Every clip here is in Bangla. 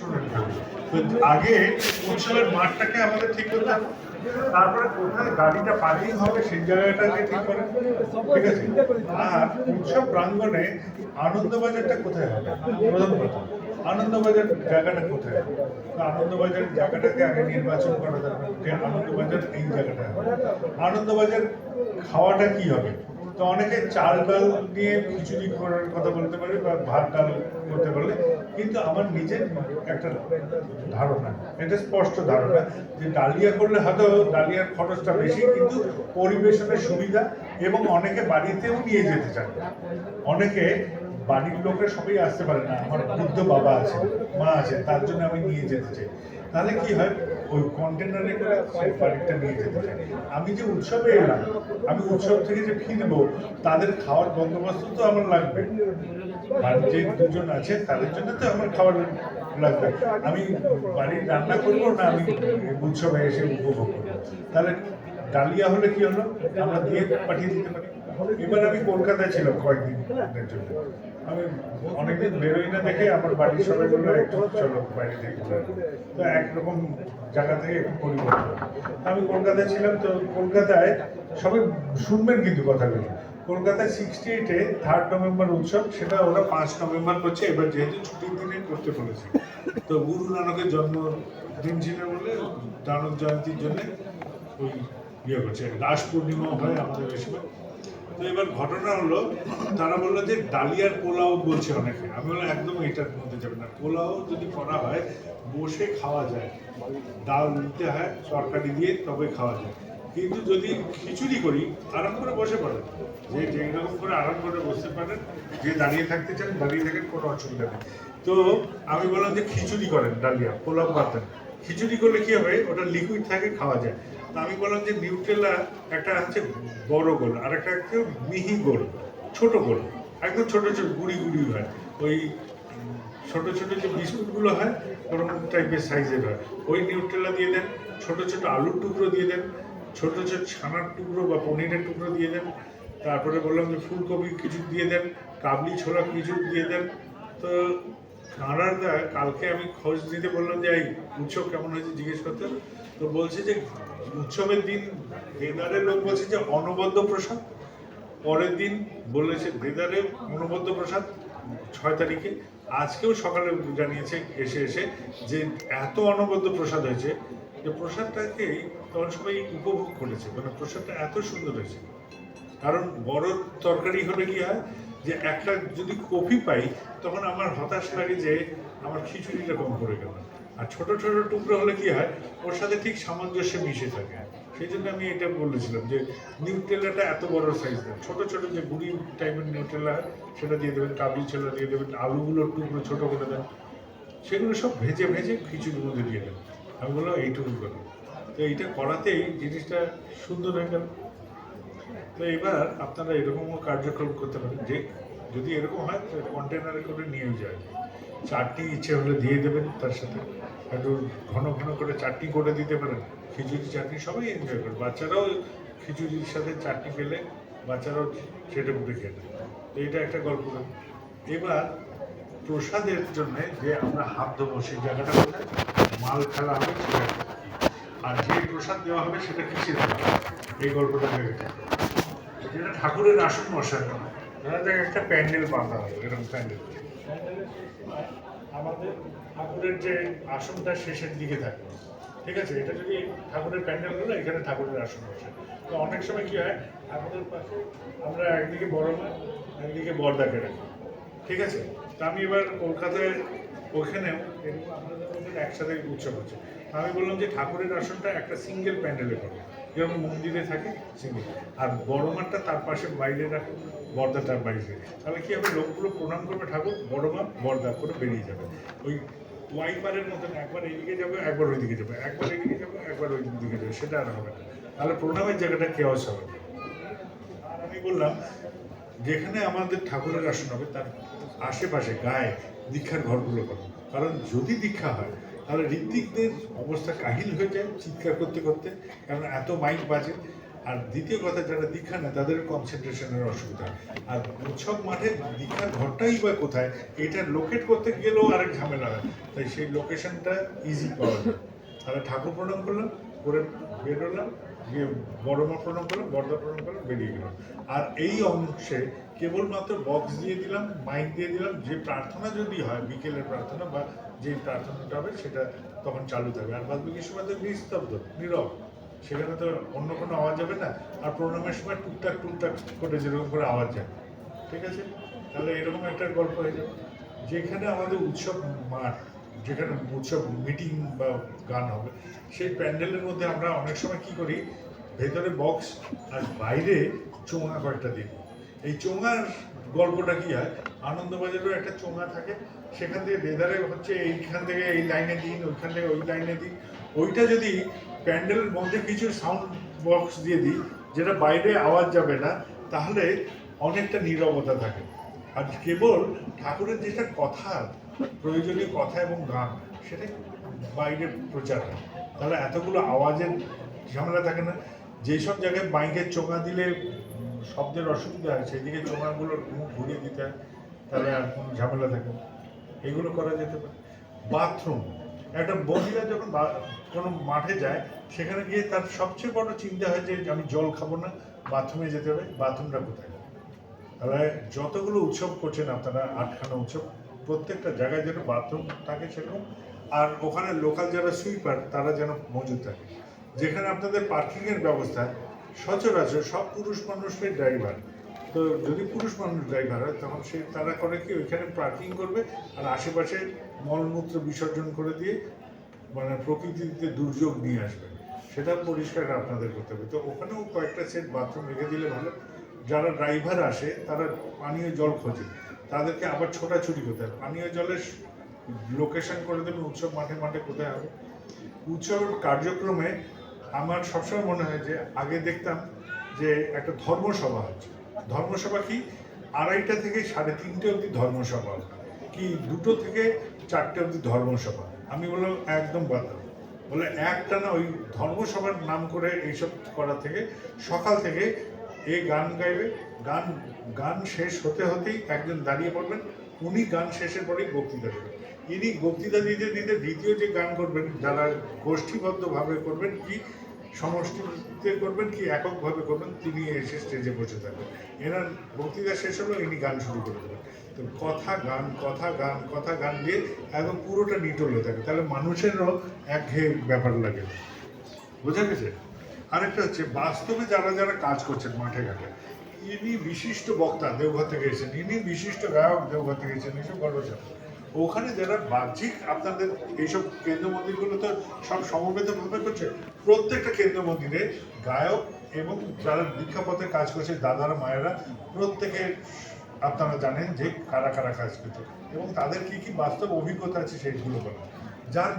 শুনুন। তো আগে উৎসবের মাঠটাকে আমাদের ঠিক করতে হবে, তারপরে কোথায় গাড়িটা পার্কিং হবে সেই জায়গাটাকে ঠিক করে, ঠিক আছে। আর উৎসব প্রাঙ্গণে আনন্দবাজারটা কোথায় হবে, প্রথম কথা আনন্দবাজার জায়গাটা কোথায় হবে। তো আনন্দবাজার জায়গাটাকে আগে নির্বাচন করা দরকার যে আনন্দবাজার এই জায়গাটা হবে। আনন্দবাজার খাওয়াটা কি হবে, তো অনেকে চাল ডাল নিয়ে খিচুড়ি করার কথা বলতে পারে বা ভাত ডাল করতে পারলে, কিন্তু আমার নিজের একটা ধারণা, এটা স্পষ্ট ধারণা যে ডালিয়া করলে হয়তো ডালিয়ার খরচটা বেশি, কিন্তু পরিবেশনের সুবিধা এবং অনেকে বাড়িতেও নিয়ে যেতে চান। অনেকে বাড়ির লোকের সবাই আসতে পারে না, আমার বৃদ্ধ বাবা আছে, মা আছে, তার জন্য আমি নিয়ে যেতে চাই। তাহলে কি হয়, ওই কন্টেনারে করে সেই বাড়িটা নিয়ে যেতে চাই। আমি যে উৎসবে এলাম, আমি উৎসব থেকে যে ফিরবো, তাদের খাওয়ার বন্দোবস্ত তো আমার লাগবে। আর যে দুজন আছে তাদের জন্য তো আমার খাবার লাগবে। আমি বাড়ির রান্না করবো না আমি উৎসবে এসে উপভোগ করবো। তাহলে ডালিয়া হলে কি হলো, আমরা দিয়ে পাঠিয়ে দিতে পারি। এবার আমি কলকাতায় ছিলাম কয়েকদিনের জন্য, আমি অনেকদিন বেরোই না দেখে আমার বাড়ির সবাই বললো একটু চলো বাইরে থেকে ঘুরে আসি। তো একরকম জায়গা থেকে একটু পরিবর্তন। আমি কলকাতায় ছিলাম, তো কলকাতায় সবাই শুনবেন কিন্তু কথাগুলো, কলকাতায় 68-এ 3 নভেম্বর উৎসব, সেটা ওরা 5 নভেম্বর করছে। এবার যেহেতু ছুটির দিনে করতে বলেছে, তো গুরু নানকের জন্মদিন ছিল বলে নানক জয়ন্তীর জন্য ওই ইয়ে করছে, রাস পূর্ণিমাও হয় আমাদের ওই সময়। তো এবার ঘটনা হলো, তারা বললো যে ডালিয়ার পোলাও বলছে অনেকে। আমি বললাম একদম এটার মধ্যে যাবে না, পোলাও যদি করা হয় বসে খাওয়া যায়, ডাল দিতে হয় তরকারি দিয়ে তবে খাওয়া যায়। কিন্তু যদি খিচুড়ি করি আরাম করে বসে পড়েন, যে যেরকম করে আরাম করে বসতে পারেন, যে দাঁড়িয়ে থাকতে চান দাঁড়িয়ে থাকেন, কোনো অসুবিধা নেই। তো আমি বললাম যে খিচুড়ি করেন, ডালিয়া পোলাও পাতেন, খিচুড়ি করলে কি হবে, ওটা লিকুইড থাকে, খাওয়া যায়। তা আমি বললাম যে নিউট্রেলা একটা হচ্ছে বড় গোল, আর একটা হচ্ছে মিহি গোল, ছোট গোল, একদম ছোট ছোট গুড়ি গুড়ি হয়, ওই ছোট ছোট যে বিস্কুটগুলো হয় ওরকম টাইপের সাইজের হয়, ওই নিউট্রেলা দিয়ে দেন। ছোট ছোট আলুর টুকরো দিয়ে দেন, ছোট ছোট ছানার টুকরো বা পনিরের টুকরো দিয়ে দেন। তারপরে বললাম যে ফুলকপি কিছু দিয়ে দেন, কাবলি ছোলা কিছু দিয়ে দেন। তো কানাডা কালকে আমি খোঁজ দিতে বললাম যে এই উৎসব কেমন হয়েছে জিজ্ঞেস করতে, তো বলছে যে উৎসবের দিন দেদারের লোক বলছে যে অনবদ্য প্রসাদ, পরের দিন বলেছে দেদারে অনবদ্য প্রসাদ 6 তারিখে। আজকেও সকালে জানিয়েছে এসে এসে যে এত অনবদ্য প্রসাদ হয়েছে যে প্রসাদটাকেই তখন সবাই উপভোগ করেছে, মানে প্রসাদটা এত সুন্দর হয়েছে। কারণ বড় তরকারি হলে কি হয় যে একটা যদি কফি পাই তখন আমার হতাশ লাগে যে আমার খিচুড়িটা কম পড়ে গেল, আর ছোট ছোট টুকরো হলে কি হয় ওর সাথে ঠিক সামঞ্জস্য মিশে থাকে। সেই জন্য আমি এটা বলেছিলাম যে নিউট্রেলাটা এত বড় সাইজ দেন, ছোট ছোট যে গুড়ি টাইপের নিউট্রেলা সেটা দিয়ে দেবেন, কাবলি ছোলা দিয়ে দেবেন, আলুগুলোর টুকরো ছোট করে দেন, সেগুলো সব ভেজে ভেজে খিচুড়ির মধ্যে দিয়ে দেন। আমি বললাম এইটুকু করো, তো এইটা করাতেই জিনিসটা সুন্দর হয়ে গেল। তো এবার আপনারা এরকমও কার্যক্রম করতে পারেন যে যদি এরকম হয় কন্টেনারে করে নিয়ে যায়, চাটনি ইচ্ছে হলে দিয়ে দেবেন, তার সাথে একটু ঘন ঘন করে চাটনি করে দিতে পারেন, খিচুড়ি চাটনি সবাই এনজয় করে, বাচ্চারাও খিচুড়ির সাথে চাটনি পেলে বাচ্চারাও সেটা মুখে খেয়ে নেবে। তো এটা একটা গল্প। এবার প্রসাদের জন্য যে আমরা হাত ধোবো সেই জায়গাটা কোথায়, মাল খেলা হবে সেটা, আর যে প্রসাদ দেওয়া হবে সেটা কিসে দেওয়া হবে, এই গল্পটা ভেবেছে। যেটা ঠাকুরের আসন বসানো, ধরা যাক একটা প্যান্ডেল বাঁধা হলো, এরকম প্যান্ডেল আমাদের ঠাকুরের যে আসনটা শেষের দিকে থাকে, ঠিক আছে, এটা যদি ঠাকুরের প্যান্ডেল হলো এখানে ঠাকুরের আসন বসে। তো অনেক সময় কি হয় ঠাকুরের পাশে আমরা একদিকে বড় মা একদিকে বড়দাকে রাখি, ঠিক আছে। তা আমি এবার কলকাতায় ওখানেও এরকম আপনাদের মধ্যে একসাথে উৎসব হচ্ছে, আমি বললাম যে ঠাকুরের আসনটা একটা সিঙ্গেল প্যান্ডেলে করবো, যেরকম মন্দিরে থাকে সিঙ্গেল, আর বড় মাঠটা তার পাশে বাইরে রাখো, বর্দাটার বাইরে। তাহলে কি হবে, লোকগুলো প্রণাম করবে ঠাকুর, বড় মা বর্দা করে বেরিয়ে যাবে। ওই ওয়াইপারের মতন একবার এইদিকে যাবে একবার ওইদিকে যাবে, একবার এইদিকে যাবে একবার ওই দিকে যাবে, সেটা আর হবে না। তাহলে প্রণামের জায়গাটা কেওয়াস হবে। আর আমি বললাম যেখানে আমাদের ঠাকুরের আসন হবে তার আশেপাশে গায়ে দীক্ষার ঘরগুলো করো, কারণ যদি দীক্ষা হয় তাহলে ঋত্বিকদের অবস্থা কাহিল হয়ে যায় চিৎকার করতে করতে, কারণ এত মাইক বাজে। আর দ্বিতীয় কথা, যারা দীক্ষা নেয় তাদের কনসেন্ট্রেশনের অসুবিধা। আর উৎসব মাঠে দীক্ষার ঘরটাই বা কোথায়, এটা লোকেট করতে গেলেও আরেক ঝামেলা হয়। তাই সেই লোকেশনটা ইজি পাওয়া যায়। তাহলে ঠাকুর প্রণাম করলাম, করে বেরোলাম, গিয়ে বড় মা প্রণাম করলাম, বড়দা প্রণাম করলাম, বেরিয়ে গেলাম। আর এই অংশে কেবলমাত্র বক্স দিয়ে দিলাম, মাইক দিয়ে দিলাম, যে প্রার্থনা যদি হয় বিকেলের প্রার্থনা বা যে প্রার্থনাটা হবে সেটা তখন চালু থাকবে। আর বাদ বাকি সময় তো নিস্তব্ধ, নীরব, সেখানে তো অন্য কোনো আওয়াজ যাবে না। আর প্রণামের সময় টুকটাক টুকটাক করে যেরকম করে আওয়াজ যায়, ঠিক আছে? তাহলে এরকম একটা গল্প হয়ে যাবে। যেখানে আমাদের উৎসব মাঠ, যেখানে উৎসব মিটিং বা গান হবে, সেই প্যান্ডেলের মধ্যে আমরা অনেক সময় কি করি, ভেতরে বক্স আর বাইরে চোঙা কয়েকটা দিই। এই চোঙার গল্পটা কি হয়, আনন্দবাজারেও একটা চোঙা থাকে, সেখান থেকে বেদারে হচ্ছে এইখান থেকে এই লাইনে দিন, ওইখান থেকে ওই লাইনে দিন। ওইটা যদি প্যান্ডেলের মধ্যে কিছু সাউন্ড বক্স দিয়ে দিই, যেটা বাইরে আওয়াজ যাবে না, তাহলে অনেকটা নীরবতা থাকে। আর কেবল ঠাকুরের যেটা কথা, প্রয়োজনীয় কথা এবং গান, সেটা বাইরে প্রচার হয়। তাহলে এতগুলো আওয়াজের ঝামেলা থাকে না। যেসব জায়গায় মাইকের চোঙা দিলে শব্দের অসুবিধা হয়, সেদিকে চোঙাগুলোর মুখ ঘুরিয়ে দিতে হয়, তাহলে আর কোনো ঝামেলা থাকে না। এগুলো করা যেতে পারে। বাথরুম, একটা মহিলা যখন কোনো মাঠে যায়, সেখানে গিয়ে তার সবচেয়ে বড় চিন্তা হয় যে আমি জল খাবো না, বাথরুমে যেতে হবে, বাথরুমটা কোথায়? তাহলে যতগুলো উৎসব করছেন আপনারা, 8খানা উৎসব, প্রত্যেকটা জায়গায় যেন বাথরুম থাকে সেরকম। আর ওখানে লোকাল যারা সুইপার তারা যেন মজুদ থাকে। যেখানে আপনাদের পার্কিংয়ের ব্যবস্থা, সচরাচর সব পুরুষ মানুষের ড্রাইভার, তো যদি পুরুষ মানুষ ড্রাইভার হয় তখন তারা করে কি, ওইখানে পার্কিং করবে আর আশেপাশে মলমূত্র বিসর্জন করে দিয়ে মানে প্রকৃতিতে দুর্যোগ নিয়ে আসবে, সেটা পরিষ্কার আপনাদের করতে হবে। তো ওখানেও কয়েকটা সেট বাথরুম রেখে দিলে ভালো। যারা ড্রাইভার আসে তারা পানীয় জল খোঁজে, তাদেরকে আবার ছোটাছুটি করতে হবে। পানীয় জলের লোকেশন করে দেবেন উৎসব মাঠে মাঠে কোথায় হবে। উৎসবের কার্যক্রমে আমার সবসময় মনে হয় যে আগে দেখতাম যে একটা ধর্মসভা হচ্ছে। ধর্মসভা কি, 2:30 থেকে 3:30 অবধি ধর্মসভা, কি 2 থেকে 4টে অবধি ধর্মসভা। আমি বললাম একদম বাদ দাও, বলে একটানা ওই ধর্মসভার নাম করে এইসব করা থেকে সকাল থেকে এই গান গাইবে, গান গান শেষ হতে হতেই একজন দাঁড়িয়ে পড়বেন, উনি গান শেষের পরেই বক্তৃতা দেবেন। ইনি বক্তৃতা দিতে দিতে দ্বিতীয় যে গান করবেন, যারা গোষ্ঠীবদ্ধভাবে করবেন কি সমষ্টিতে করবেন কি এককভাবে করবেন, তিনি এসে স্টেজে বসে থাকবেন। এনার বক্তৃতা শেষ হলো, ইনি গান শুরু করে দেবেন। তো কথা গান কথা গান কথা গান দিয়ে একদম পুরোটা নিটল হয়ে থাকে, তাহলে মানুষেরও একঘেয়ে ব্যাপার লাগে। বোঝা গেছে? আরেকটা হচ্ছে, বাস্তবে যারা যারা কাজ করছেন মাঠে ঘাটে, ইনি বিশিষ্ট বক্তা দেওঘর থেকে এসেছেন, ইনি বিশিষ্ট গায়ক দেওঘর থেকে এসেছেন, এইসব গর্ব। ওখানে যারা বাহ্যিক আপনাদের এইসব কেন্দ্র মন্দিরগুলো তো সব সমবেতভাবে করছে, প্রত্যেকটা কেন্দ্র মন্দিরে গায়ক এবং যারা দীক্ষাপথে কাজ করছে দাদারা মায়েরা, প্রত্যেকে আপনারা জানেন যে কারা কারা কাজ করছে এবং তাদের কি কি বাস্তব অভিজ্ঞতা আছে সেইগুলো বলেন। যার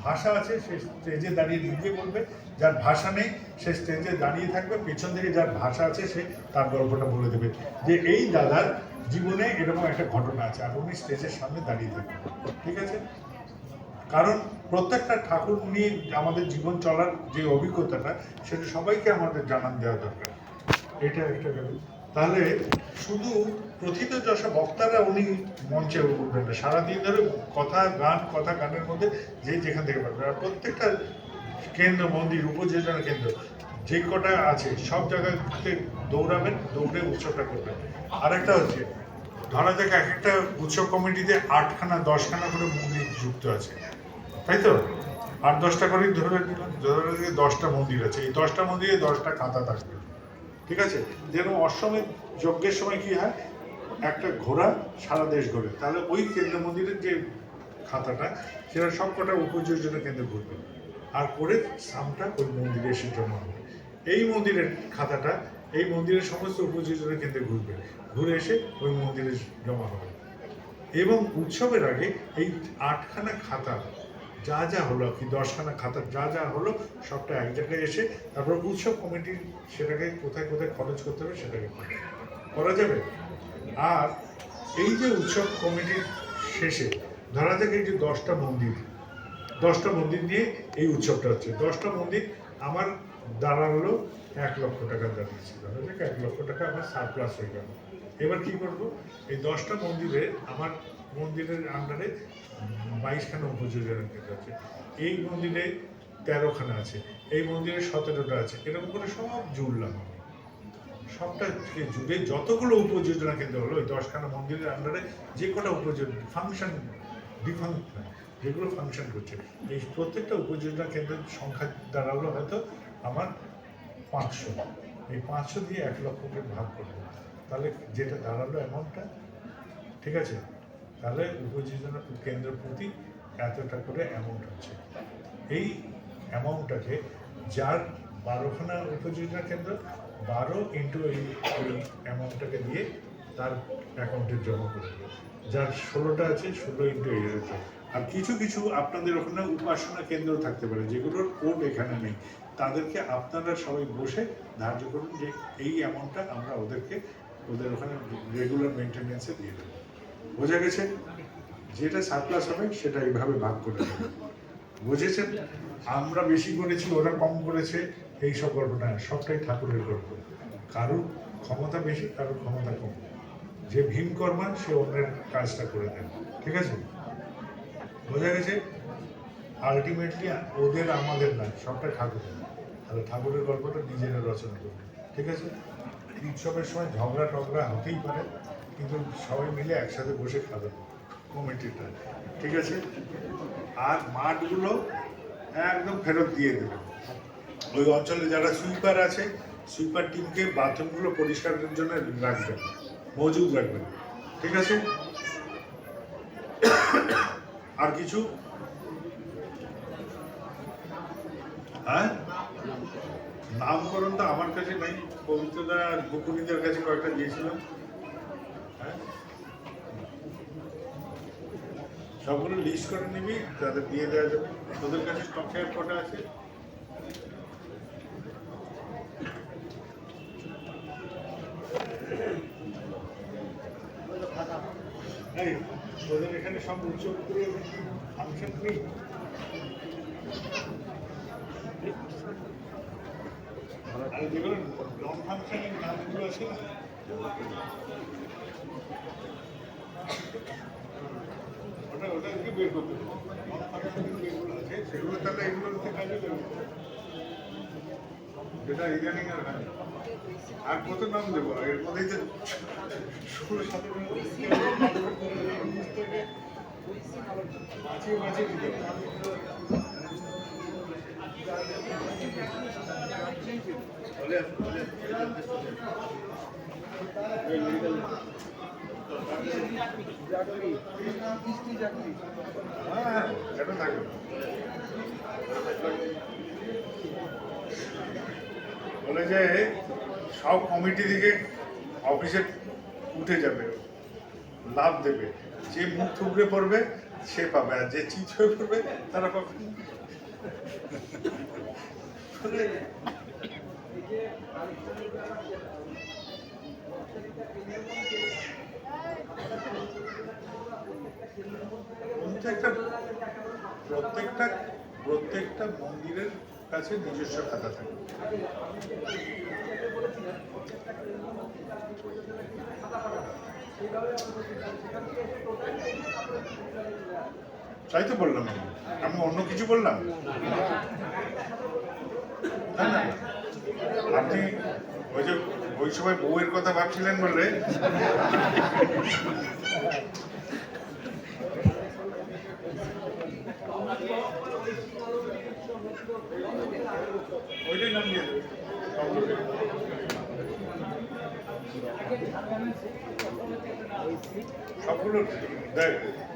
ভাষা আছে সে স্টেজে দাঁড়িয়ে নিজে বলবে, যার ভাষা নেই সে স্টেজে দাঁড়িয়ে থাকবে, পেছন থেকে যার ভাষা আছে সে তার গল্পটা বলে দেবে যে এই দাদার জীবনে এরকম একটা ঘটনা আছে, আর উনি স্টেজের সামনে দাঁড়িয়ে থাকবেন। ঠিক আছে? কারণ প্রত্যেকটা ঠাকুর নিয়ে আমাদের জীবন চলার যে অভিজ্ঞতাটা, সেটা সবাইকে আমাদের জানান দেওয়া দরকার। এটা একটা গেল। তাহলে শুধু প্রথিতযশা বক্তারা উনি মঞ্চে উঠবেন না, সারাদিন ধরে কথা গান কথা গানের মধ্যে যে যেখান থেকে পারবে। আর প্রত্যেকটা কেন্দ্র মন্দির উপযোজনা কেন্দ্র যে কটা আছে সব জায়গাতে দৌড়াবেন, দৌড়ে উৎসবটা করবেন। আরেকটা হচ্ছে, ধরা যাক এক একটা উৎসব কমিটিতে 8খানা 10খানা করে মন্দির যুক্ত আছে, তাই তো? 8-10টা করেই ধরে নিলাম, ধরে 10টা মন্দির আছে, এই 10টা মন্দিরে 10টা খাতা থাকবে। ঠিক আছে? যেন অশ্বমেধ যজ্ঞের সময় কি হয়, একটা ঘোড়া সারা দেশ ঘোরে, তাহলে ওই কেন্দ্র মন্দিরের যে খাতাটা, সেটা সব কটা উপযোজনা কেন্দ্রে ঘুরবে, আর করে সামটা ওই মন্দিরে এসে জমা হবে। এই মন্দিরের খাতাটা এই মন্দিরের সমস্ত উপযোজনা কেন্দ্রে ঘুরবে, ঘুরে এসে ওই মন্দিরে জমা হবে। এবং উৎসবের আগে এই 8খানা খাতা যা যা হলো, কি 10খানা খাতা যা যা হলো, সবটা এক জায়গায় এসে তারপর উৎসব কমিটি সেটাকে কোথায় কোথায় খরচ করতে হবে সেটাকে করা যাবে। আর এই যে উৎসব কমিটির শেষে ধরা যাক এই যে 10টা মন্দির নিয়ে এই উৎসবটা হচ্ছে, 10টা মন্দির আমার দাঁড়ালো 1,00,000 দাঁড়িয়েছিল, 1,00,000 আমার সারপ্লাস হয়ে গেল। এবার কি করব, এই 10টা মন্দিরে আমার মন্দিরের আন্ডারে 22খানা উপযোজনা কেন্দ্র আছে, এই মন্দিরে 13খানা আছে, এই মন্দিরে 17টা আছে, এরকম করে সব জুড়লাম আমি। সবটা জুড়ে যতগুলো উপযোজনা কেন্দ্র হলো ওই 10খানা মন্দিরের আন্ডারে যে কটা উপযোজনা ফাংশন যেগুলো ফাংশন করছে, এই প্রত্যেকটা উপযোজনা কেন্দ্রের সংখ্যা দাঁড়ালো হয়তো আমার 500। এই 500 দিয়ে 1,00,000কে ভাগ করবো, তাহলে যেটা দাঁড়ালো অ্যামাউন্টটা, ঠিক আছে, তাহলে উপযোজনা কেন্দ্র প্রতি এতটা করে অ্যামাউন্ট হচ্ছে। এই অ্যামাউন্টটাকে যার 12খানা উপযোজনা কেন্দ্র, 12 ইন্টু এই অ্যামাউন্টটাকে দিয়ে তার অ্যাকাউন্টে জমা করে দেবে। যার 16টা আছে 16 ইন্টু এই হচ্ছে। আর কিছু কিছু আপনাদের ওখানে উপাসনা কেন্দ্র থাকতে পারে যেগুলোর কোড এখানে নেই, তাদেরকে আপনারা সবাই বসে ধার্য করুন যে এই অ্যামাউন্টটা আমরা ওদের ওখানে রেগুলার মেনটেন্যান্সে দিয়ে দেবো। বোঝা গেছে? যেটা সারপ্লাস হবে সেটা এইভাবে ভাগ করে দেবে। বুঝেছেন? আমরা বেশি করেছি, ওরা কম করেছে, এই সব গল্প না, সবটাই ঠাকুরের গল্প। কারোর ক্ষমতা বেশি, কারোর ক্ষমতা কম। যে ভীমকর্মা সে অন্যের কাজটা করে দেন, ঠিক আছে? বোঝা গেছে? আলটিমেটলি ওদের আমাদের না, সবটাই ঠাকুরের। তাহলে ঠাকুরের গল্পটা নিজেরা রচনা করবে, ঠিক আছে? উৎসবের সময় ঝগড়া টগড়া হতেই পারে, কিন্তু সবাই মিলে একসাথে বসে খাবেন কমিটিটা, ঠিক আছে? আর মাঠগুলো একদম ফেরত দিয়ে দেবেন। ওই অঞ্চলে যারা সুইপার আছে, সুইপার টিমকে বাথরুমগুলো পরিষ্কারের জন্য রাখবেন, মজুদ রাখবেন, ঠিক আছে? আর কিছু? হ্যাঁ, নামকরণ তো আমার কাছে নেই, পবিত্রদা আর বকুনিদের কাছে কয়েকটা দিয়েছিলাম। হ্যাঁ, সবগুলো লিস্ট করে নিবি, তাদের দিয়ে দেওয়া যাবে। তোদের কাছে স্টকে আর কটা আছে? এই তোদের এখানে সব উৎসব করে ফাংশন নেই? আর যেগুলো নন ফাংশনের নামগুলো আছে না, ওটাকে বের করতে হবে। নন ফাংশনের যেগুলো আছে সেগুলো তাহলে এগুলোতে কাজে দেবে, যেটা ইদানিং আর হয়। আর কত নাম দেবো এর মধ্যেই তো 16-17 বাঁচিয়ে বাঁচিয়ে দিতে হবে। হ্যাঁ, এটা থাকবে। বলে যে সব কমিটি থেকে অফিসে উঠে যাবে, লাভ দেবে, যে মুখ থুবড়ে পড়বে সে পাবে, আর যে চিৎ হয়ে পড়বে তারা পাবে। প্রত্যেকটা মন্দিরের কাছে নিজস্ব খাতা থাকে। তাই তো বললাম, আমি অন্য কিছু বললাম? আপনি ওই সময় বউয়ের কথা ভাবছিলেন বলে ওইটাই নাম দিয়ে দেবে। সবগুলো দেখ,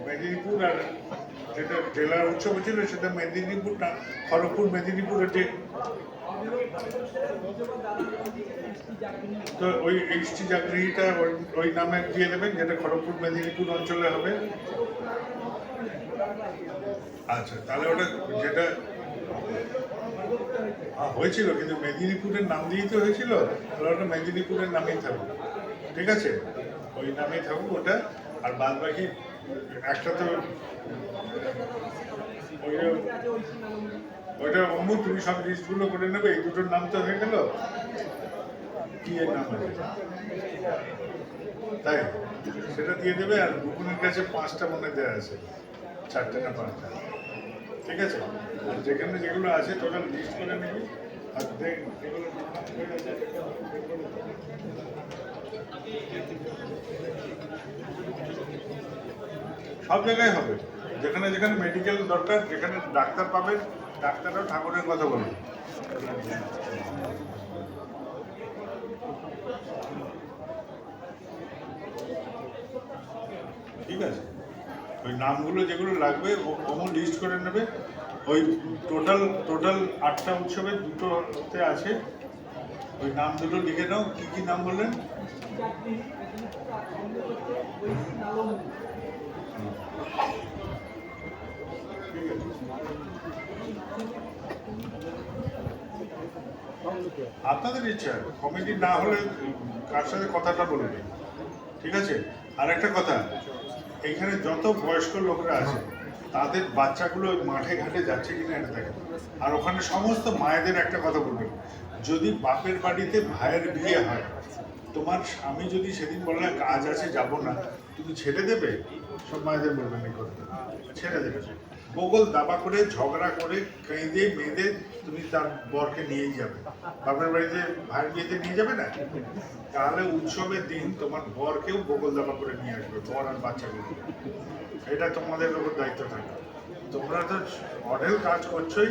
মেদিনীপুর আর যেটা জেলা উৎসব ছিল সেটা মেদিনীপুর না, খড়গপুর মেদিনীপুরের যে, তো ওই এইচটি জাগরিটা ওই নামে দিয়ে দেবেন, যেটা খড়গপুর মেদিনীপুর অঞ্চলে হবে। আচ্ছা, তাহলে ওটা যেটা হয়েছিল কিন্তু মেদিনীপুরের নাম দিয়েই তো হয়েছিল, তাহলে ওটা মেদিনীপুরের নামেই থাকুক, ঠিক আছে? ওই নামেই থাকুক ওটা। আর বাদ বাকি একটা তো ওইটা অমুক তুমি সব লিস্টগুলো করে নেবে, এই দুটোর নাম তো হয়ে গেল, কি এর নাম হবে তাই সেটা দিয়ে দেবে। আর বুকুনের কাছে 5টা মনে দেওয়া আছে, 4টে না 5টা, ঠিক আছে। আর যেখানে যেগুলো আছে টোটাল লিস্ট করে নেবে। আর দেখ যেগুলো সব জায়গায় হবে, যেখানে যেখানে মেডিকেল দরকার, যেখানে ডাক্তার পাবেন, ডাক্তাররাও ঠাকুরের কথা বলবে। ঠিক আছে, ওই নামগুলো যেগুলো লাগবে ওমন লিস্ট করে নেবে। ওই টোটাল টোটাল 8টা উৎসবে 2টোতে আছে, ওই নাম দুটো লিখে নাও। কি কি নাম বললেন? আপনাদের ইচ্ছা, কমিটি না হলে কার সাথে কথাটা বলবে, ঠিক আছে। আর একটা কথা, এখানে যত বয়স্ক লোকরা আছে তাদের বাচ্চাগুলো মাঠে ঘাটে যাচ্ছে কিনা এটা দেখেন। আর ওখানে সমস্ত মায়েদের একটা কথা বলবেন, যদি বাপের বাড়িতে ভাইয়ের বিয়ে হয়, তোমার স্বামী যদি সেদিন বলে কাজ আছে যাব না, তুমি ছেড়ে দেবে? সব মায়েদের বলবেন এই কথা, ছেড়ে দেবে। বগল দাবা করে ঝগড়া করে কেঁদে মেয়েদের তুমি তার বরকে নিয়েই যাবে, বাপের বাড়িতে ভাইয়ের বিয়েতে নিয়ে যাবে না? তাহলে উৎসবের দিন তোমার বরকেও বগল দাবা করে নিয়ে আসবে, বর আর বাচ্চাগুলো। এটা তোমাদের উপর দায়িত্ব থাকে। তোমরা তো মডেল কাজ করছোই,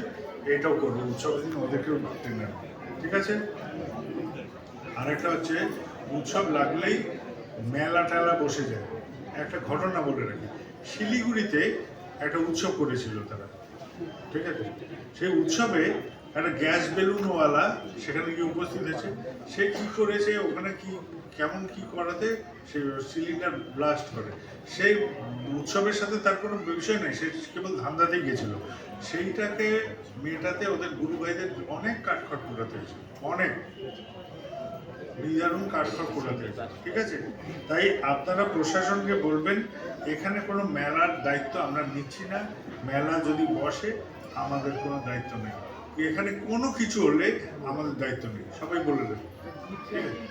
এইটাও করবে উৎসবের দিন, ওদেরকেও ঘুরতে নেবে, ঠিক আছে। আরেকটা হচ্ছে, উৎসব লাগলেই মেলা টেলা বসে যায়। একটা ঘটনা বলে রাখি, শিলিগুড়িতে একটা উৎসব করেছিল তারা, ঠিক আছে। সেই উৎসবে একটা গ্যাস বেলুনওয়ালা সেখানে গিয়ে উপস্থিত হয়েছে। সে কি করেছে ওখানে, কি কেমন কি করাতে সে সিলিন্ডার ব্লাস্ট করে। সেই উৎসবের সাথে তার কোনো বিষয় নেই, সে কেবল ধান্দাতেই গেছিল। সেইটাকে মেটাতে ওদের গুরু ভাইদের অনেক কাঠখড় পোড়াতে হয়েছে, অনেক নিদারুণ কাঠখড় পোড়াতে হয়েছে, ঠিক আছে। তাই আপনারা প্রশাসনকে বলবেন, এখানে কোনো মেলার দায়িত্ব আমরা নিচ্ছি না, মেলা যদি বসে আমাদের কোনো দায়িত্ব নেই, এখানে কোনো কিছু হলে আমাদের দায়িত্ব নেই, সবাই বলে দেবে, ঠিক আছে।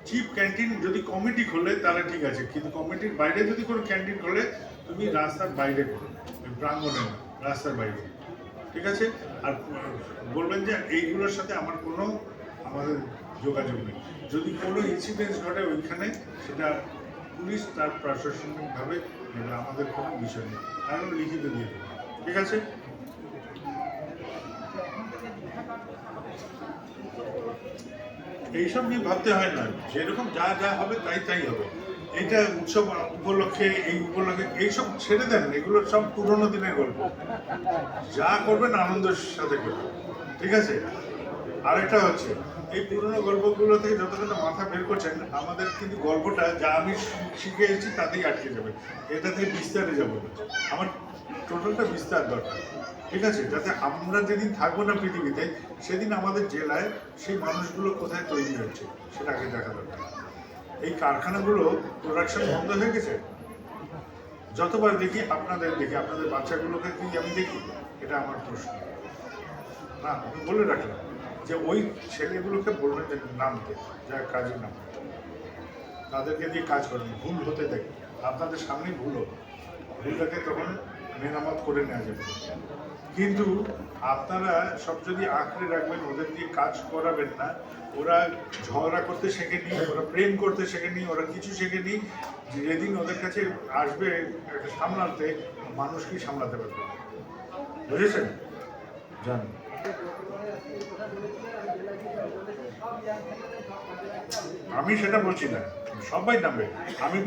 চিপ ক্যান্টিন যদি কমিটি খোলে তাহলে ঠিক আছে, কিন্তু কমিটির বাইরে যদি কোনো ক্যান্টিন খোলে তুমি রাস্তার বাইরে করো, প্রাঙ্গণে না, রাস্তার বাইরে, ঠিক আছে। আর বলবেন যে এইগুলোর সাথে আমার কোনো আমাদের যোগাযোগ নেই। যদি কোনো ইনসিডেন্স ঘটে ওইখানে, সেটা পুলিশ তার প্রশাসনিকভাবে নেবে, আমাদের কোনো বিষয় নেই, আরও লিখিত দিয়ে দেবে, ঠিক আছে। এইসব নিয়ে ভাবতে হয় না, যেরকম যা যা হবে তাই তাই হবে। এইটা উৎসব উপলক্ষে, এই উপলক্ষে এইসব ছেড়ে দেন, এগুলো সব পুরোনো দিনের গল্প, যা করবেন আনন্দের সাথে করবেন, ঠিক আছে। আরেকটা হচ্ছে, এই পুরোনো গল্পগুলো থেকে যতক্ষণ মাথা বের করছেন, আমাদের কিন্তু গল্পটা যা আমি শিখে এসেছি তাতেই আটকে যাবে, এটা থেকে বিস্তারে যাবো না। আমার টোটালটা বিস্তার দরকার, ঠিক আছে, যাতে আমরা যেদিন থাকবো না পৃথিবীতে, সেদিন আমাদের জেলায় সেই মানুষগুলো কোথায় তৈরি হচ্ছে সেটা আগে দেখা দরকার। এই কারখানাগুলো প্রোডাকশন বন্ধ হয়ে গেছে, যতবার দেখি আপনাদের দেখি, আপনাদের বাচ্চাগুলোকে কি আমি দেখি? এটা আমার প্রশ্ন। না, আমি বলে রাখলাম যে ওই ছেলেগুলোকে বলবেন যে নামতে, যা কাজে নাম, তাদেরকে দিয়ে কাজ করেন, ভুল হতে দেখি, আপনাদের সামনেই ভুল হোক, ভুলটাকে তখন মেরামত করে নেওয়া যাবে। কিন্তু আপনারা সব যদি আঁকড়ে রাখবেন, ওদের দিয়ে কাজ করাবেন না, ওরা ঝগড়া করতে শেখেনি, ওরা প্রেম করতে শেখেনি, ওরা কিছু শেখেনি, যেদিন ওদের কাছে আসবে একটা সামলাতে, মানুষকেই সামলাতে পারবে, বুঝেছেন? জানেন, আমি সেটা বলছি না, সবাই নামবে। আমি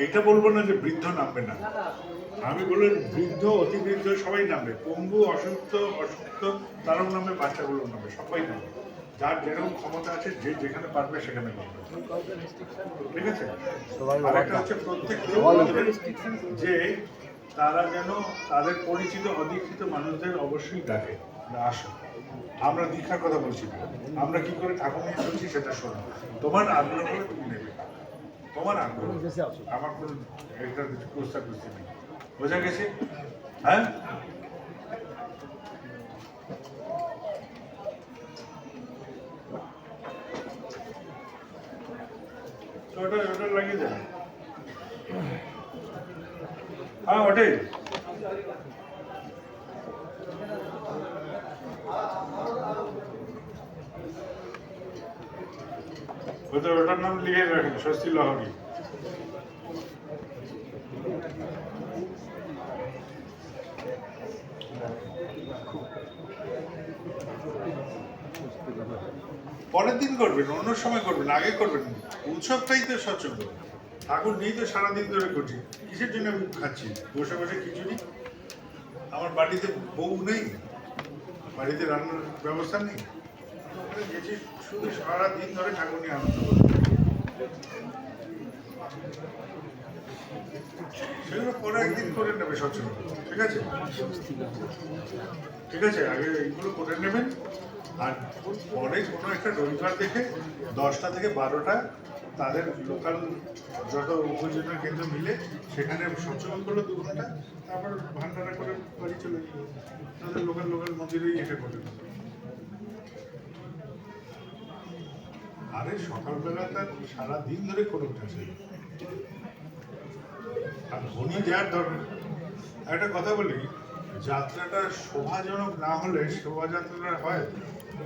এইটা বলবো না যে বৃদ্ধ নামবে না, আমি বলি বৃদ্ধ অতি বৃদ্ধ সবাই নামবে, পঙ্গু অসুস্থ তারাও নামবে, বাচ্চাগুলো নামবে, সবাই নামবে, যার যেরকম ক্ষমতা আছে, যে যেখানে পারবে সেখানে পারবে, ঠিক আছে। আরেকটা হচ্ছে, প্রত্যেককে যে তারা যেন তাদের পরিচিত অদীক্ষিত মানুষদের অবশ্যই ডাকে, আসো, আমরা দীক্ষার কথা বলছি না, আমরা কি করে ঠাকুর নিয়ে চলছি সেটা শোনো, তোমার আগ্রহ করে তুমি নেবে, তোমার আগ্রহ, আমার কোনো একটা প্রস্তাব বুঝতে নেই, বোঝা গেছে? হ্যাঁ, ওটা লাগিয়ে দেন। হ্যাঁ ওটাই। ওটার নাম লিখে রাখেন, স্বস্তি লাহরি। পরের দিন করবেন, অন্য সময় করবেন, আগে করবেন। উৎসবটাই তো স্বচ্ছন্দ, ঠাকুর নেই তো সারাদিন ধরে করছি। কিসের জন্য আমি খাচ্ছি বসে বসে খিচুড়ি? আমার বাড়িতে বউ নেই, বাড়িতে রান্নার ব্যবস্থা নেই, গেছি শুধু সারাদিন ধরে ঠাকুর নিয়ে আনন্দ করছি। সেগুলো পরে একদিন করে নেবে স্বচ্ছন্দ, ঠিক আছে? ঠিক আছে, আগে এইগুলো করে নেবেন। আর পরে কোনো একটা রবিবার দেখে 10টা থেকে 12টা তাদের লোকাল যত উপজেলা কেন্দ্র মিলে সেখানে সচেতন করলো 2 ঘন্টা, তারপর ভান্ডারা করে বাড়ি চলে গেল। তাদের লোকাল মন্দিরেই এটা করে দেবে। আরে সকালবেলা তার সারাদিন ধরে করে উঠেছে। আর ধনী যার দরকার। একটা কথা বলি, যাত্রাটা শোভাজনক না হলে শোভাযাত্রা হয়?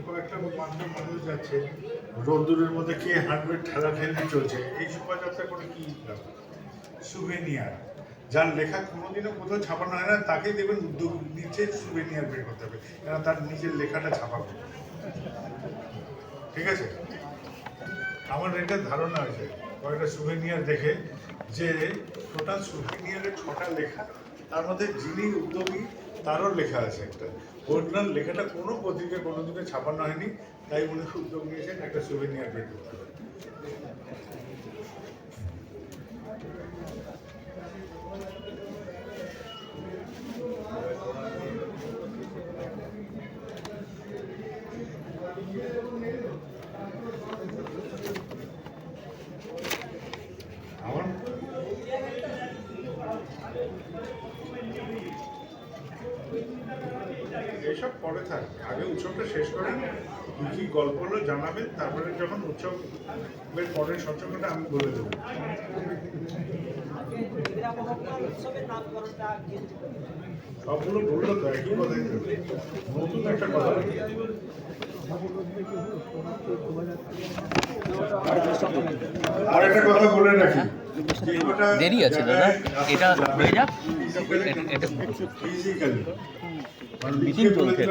কয়েকটা মাত্র মানুষ যাচ্ছে, রোদ্দুরের মধ্যে কে হাঁটবে ঠেলাঠেলি চলছে, এই শোভাযাত্রা করে কি লাভ? সুভেনিয়ার যার লেখা কোনোদিনও কোথাও ছাপানো হয় না, তাকেই দেবেন উদ্যোগ নিচে সুভেনিয়ার বের করতে হবে, কেন তার নিজের লেখাটা ছাপাবে। ঠিক আছে, আমার এটা ধারণা আছে কয়েকটা সুভেনিয়ার দেখে, যে টোটাল সুভেনিয়ারের 6টা লেখা, তার মধ্যে যিনি উদ্যোগী তারও লেখা আছে একটা। ওনার লেখাটা কোনো পত্রিকায় কোনোদিকে ছাপানো হয়নি, তাই উনি উদ্যোগ নিয়েছেন একটা সুভেনিয়ার বের করতে হবে। আমার এইসব পরে থাক, আগে উৎসবটা শেষ করেন, কি গল্প হলো জানাবেন, তারপরে যখন উৎসবের পরের সচেতনটা আমি বলে দেবো। সবগুলো বললো তো একই কথাই, নতুন একটা কথা। আর একটা কথা বলে রাখি, দেরি আছে দাদা, এটা হয়ে যাক। ফিজিক্যালি মিটিং চলছে,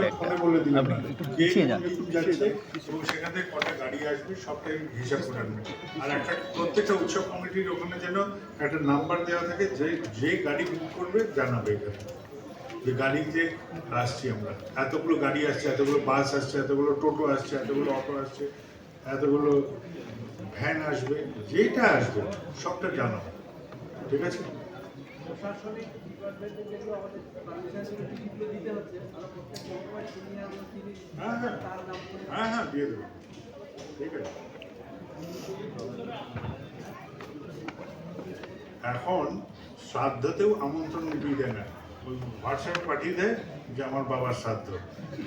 সেখান থেকে কটা গাড়ি আসবে সবটাই হিসাব করে আনবে। আর একটা প্রত্যেকটা উৎসব কমিটির ওখানে যেন একটা নাম্বার দেওয়া থাকে, যে গাড়ি বুক করবে জানাবে এখানে যে গাড়িতে আসছি আমরা, এতগুলো গাড়ি আসছে, এতগুলো বাস আসছে, এতগুলো টোটো আসছে, এতগুলো অটো আসছে, এতগুলো ভ্যান আসবে, যেটা আসবে সবটা জানাবো। ঠিক আছে? হ্যাঁ দিয়ে দেবো, ঠিক আছে। এখন শ্রাদ্ধতেও আমন্ত্রণ দিয়ে দেয় না, ওই হোয়াটসঅ্যাপে পাঠিয়ে দেয় যে আমার বাবার শ্রাদ্ধ।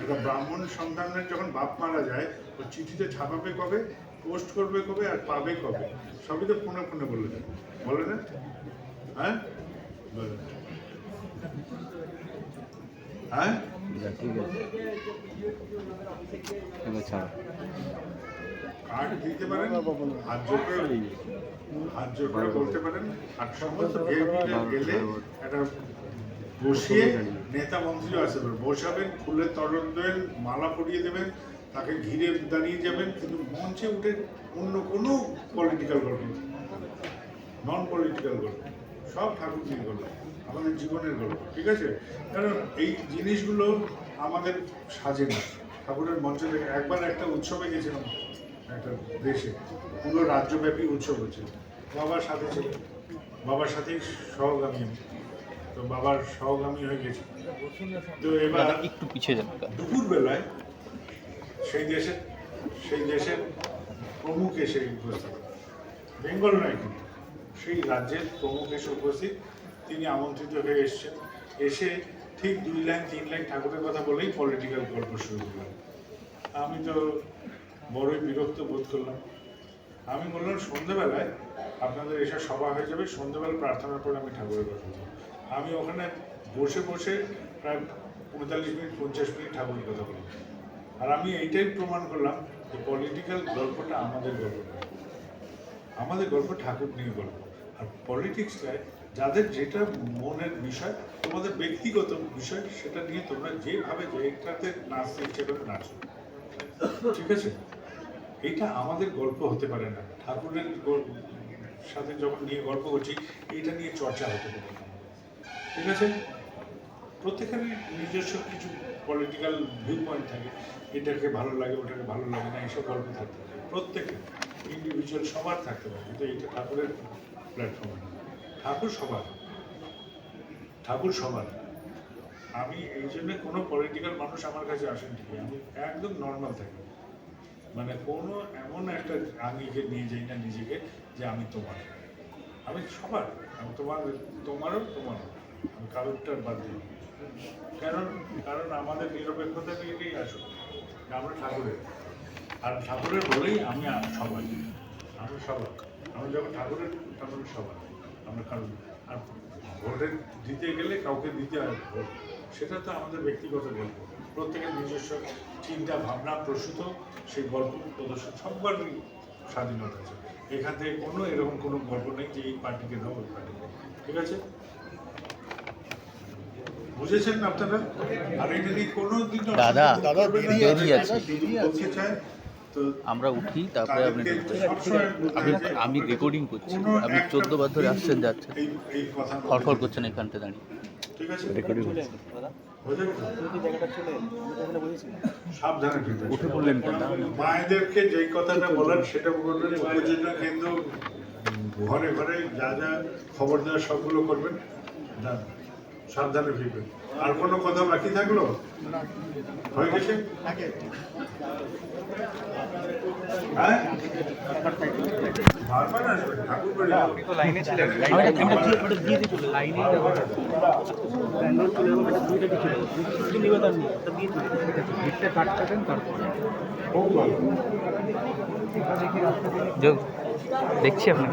একটা ব্রাহ্মণ সন্তানের যখন বাপ মারা যায়, ও চিঠিতে ছাপাবে কবে, পোস্ট করবে কবে, আর পাবে কবে, সবই তো ফোনে বলে দেয়, বলে না? হ্যাঁ বলে। হ্যাঁ ঠিক আছে, কার্ড দিতে পারেন, হাত জোর করে বলতে পারেন। আর সমস্ত গেলে একটা বসিয়ে নেতা মন্ত্রী আসতে পারেন, বসাবেন, ফুলের তরল দেবেন, মালা পরিয়ে দেবেন, তাকে ঘিরে দাঁড়িয়ে যাবেন, কিন্তু মঞ্চে উঠে অন্য কোনো পলিটিক্যাল গল্প, নন পলিটিক্যাল গল্প, সব ঠাকুর নিয়ে গল্প, আমাদের জীবনের গল্প। ঠিক আছে? কারণ এই জিনিসগুলো আমাদের সাজে না। ঠাকুরের মঞ্চ থেকে একবার একটা উৎসবে গেছিলাম, একটা দেশে পুরো রাজ্যব্যাপী উৎসব হচ্ছে, বাবার সাথে ছিল, বাবার সাথেই সহগামী আমি, তো বাবার সহগামী হয়ে গেছি। তো এবার একটু পিছিয়ে যান, দুপুরবেলায় সেই দেশের প্রমুখ এসে উপস্থিত, বেঙ্গল নয় কিন্তু সেই রাজ্যের প্রমুখ এসে উপস্থিত, তিনি আমন্ত্রিত হয়ে এসছেন। এসে ঠিক 2 লাইন 3 লাইন ঠাকুরের কথা বলেই পলিটিক্যাল গল্প শুরু করলাম। আমি তো বড়ই বিরক্ত বোধ করলাম। আমি বললাম সন্ধ্যেবেলায় আপনাদের এসব সভা হয়ে যাবে, সন্ধ্যেবেলা প্রার্থনার পরে আমি ঠাকুরের কথা বলবো। আমি ওখানে বসে বসে প্রায় 45 মিনিট 50 মিনিট ঠাকুরের কথা বলি। আর আমি এইটাই প্রমাণ করলাম যে পলিটিক্যাল গল্পটা আমাদের গল্প নয়, আমাদের গল্প ঠাকুর নিয়ে গল্প। আর পলিটিক্সটায় যাদের যেটা মনের বিষয়, তোমাদের ব্যক্তিগত বিষয়, সেটা নিয়ে তোমরা যেভাবে যেটাতে নাচতে ইচ্ছে করে নাচো, ঠিক আছে? এটা আমাদের গল্প হতে পারে না। ঠাকুরের সাথে যখন নিয়ে গল্প করছি, এইটা নিয়ে চর্চা হতে পারে না, ঠিক আছে? প্রত্যেকেরই নিজস্ব কিছু পলিটিক্যাল ভিউ পয়েন্ট থাকে, এটাকে ভালো লাগে ওটাকে ভালো লাগে না, এইসব গল্প থাকতে পারে প্রত্যেকের, ইন্ডিভিজুয়াল সবার থাকতে পারে, কিন্তু এটা ঠাকুরের প্ল্যাটফর্ম না। ঠাকুর সবার, ঠাকুর সবার। আমি এই জন্য কোনো পলিটিক্যাল মানুষ আমার কাছে আসেন ঠিকই, আমি একদম নর্মাল থাকি, মানে কোনো এমন একটা আঙ্গিকে নিয়ে যাই না নিজেকে যে আমি তোমার, আমি সবার, আমি তোমারও, আমি কারোরটার বাদ দিই। কারণ কারণ আমাদের নিরপেক্ষতা থেকেই আসুক, আমরা ঠাকুরের, আর ঠাকুরের বলেই আমি সবাই, আমি সবার, আমি যখন ঠাকুরের সবার, আমরা কারণ। আর ভোটে দিতে গেলে কাউকে দিতে হয় ভোট, সেটা তো আমাদের ব্যক্তিগত গল্প, প্রত্যেকের নিজস্ব চিন্তা ভাবনা প্রসূত সেই গল্প প্রদর্শন সবারই স্বাধীনতা আছে। এখান থেকে কোনো এরকম কোনো গল্প নেই যে এই পার্টিকে দাও ওই পার্টিকে, ঠিক আছে? বুঝেছেন আপনারা? আর এটা নিয়ে কোনো দিন দাদা, দেরি আছে। বলতে চায় তো আমরা উঠি, তারপরে আপনি ঢুকতে পারেন। আমি রেকর্ডিং করছি, আপনি 14 বার ধরে আসছেন যাচ্ছেন, এই কথা খড়খড় করছেন এখানটা দাঁড়িয়ে। ঠিক আছে? রেকর্ডিং করছি। সাবধানে ফিরবেন। উঠে পড়লেন কেন? মায়েদেরকে যেই কথাটা বলার সেটা বলবেন, উপজেলা কেন্দ্র ঘরে ঘরে যা যা খবর দেওয়ার সবগুলো করবেন, যান সাবধানে ফিরবেন। আর কোনো কথা বাকি থাকলো? হয়ে গেছে? হ্যাঁ, বারবার আসবেন ঠাকুর বাড়ি। লাইনে ছিলেন, খুব ভালো। দেখছি আপনি